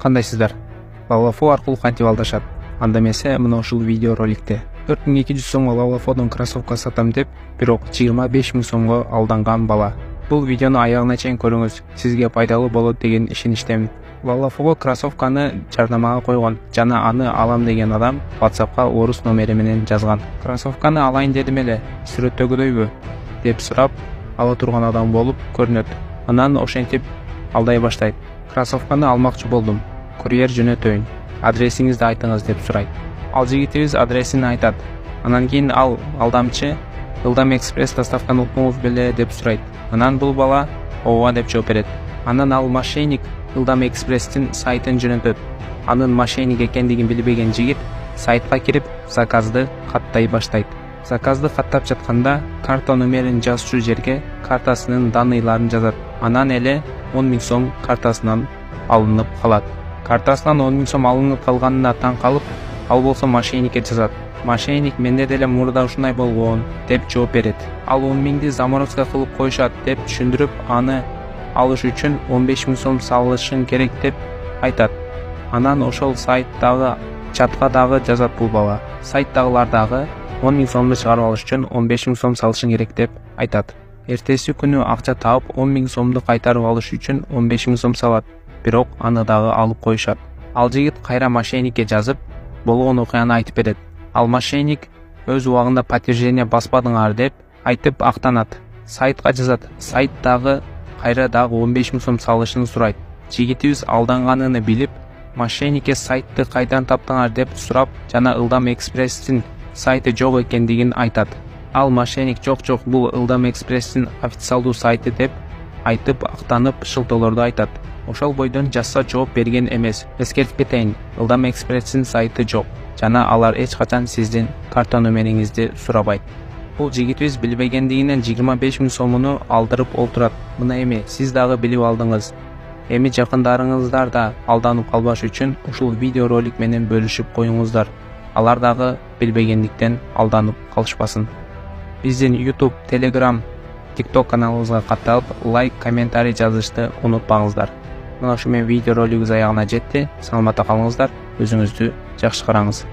кандайсыздар? Лавлафо аркылуу кантип алдашат? Анда эмесе мына ушул видео роликте 4200 сомго Лавлафодон кроссовка сатам деп, бирок 25 000 сомго алданган бала. Бул видеону аягына чейин көрүңүз, сизге пайдалуу болот деген ишеничтемин. Лавлафого кроссовканы жарнамага койгон жана аны алам деген адам WhatsAppка орус номери менен жазган. Кроссовканы алайын дедим эле, сүрөттөгүдөйбү деп сурап, ала турган адам болуп көрүнөт. Анан ошентип алдай баштайт. Кроссовканы алмакчы болдум. Курьер жөнөтөйүн. Адресиңизди айтыңыз деп сурайт. Ал жигитибиз адресин айтат. Анан кийин ал алдамчы Ылдам экспресс доставканы укуңуз беле деп сурайт. Анан бул бала ооба деп жооп берет. Анан ал мошенник Ылдам экспресстин сайтын жөнөтөт. Анын мошенник экендигин билбеген жигит сайтка кирип заказды каттай баштайт. Заказды каттап жатканда карта номерин жазчу жерге картасынын данныйларын жазат. Анан эле 10 000 сом картасынан алынып калат. Картасынан 10 000 сом алынып калганына таң калып, ал болсо мошенникке жазат. Мошенник менде деле мурда ушундай болгон деп жооп берет. Ал 10 000ди заморозка кылып коюшат деп түшүндүрүп, аны алыш үчүн 15 000 сом салышың керек деп айтат. Анан ошол сайттагы чатка дагы жазат бул бала. Сайттагылар дагы 10 000 сомду чыгарып алыш үчүн 15 000 сом салышың керек деп айтат. Эртеси күнү акча таап 10 000 сомду кайтарып алыш үчүн 15 000 сом салат. Бирок аны дагы алып коюшат. Ал жигит кайра мошенникке жазып, болгон окуяны айтып берет. Ал мошенник өз убагында подтверждение баспадыңар деп айтып актанат. Сайтка жазат. Сайт дагы кайра дагы 15 000 сом салышын сурайт. Жигитибиз алданганын билип, мошенникке сайтты кайдан таптыңар деп сурап, жана Ылдам экспресстин сайты жок экендигин айтат. Ал мошенник жок, бул Ылдам экспресстин официалдуу сайты деп айтып актанып шылтоолорду айтат. Ошол бойдон жазса жооп берген эмес. Эскертип кетейин, Ылдам экспресстин сайты жок жана алар эч качан сиздин карта номериңизди сурабайт. Бул жигитибиз билбегендигинен 25 000 сомуну алдырып олтурат. Мына эми сиз дагы билип алдыңыз. Эми жакындарыңыздар да алданып калбаш үчүн ушул видео ролик менен бөлүшүп коюңуздар. Алар дагы билбегендиктен алданып калышпасын. Биздин YouTube, Telegram, TikTok каналыбызга катталып, лайк, комментарий жазышты унутпаңыздар. Мына ушу менен видео ролигибиз аягына жетти. Саламатта калыңыздар, өзүңүздү жакшы караңыз.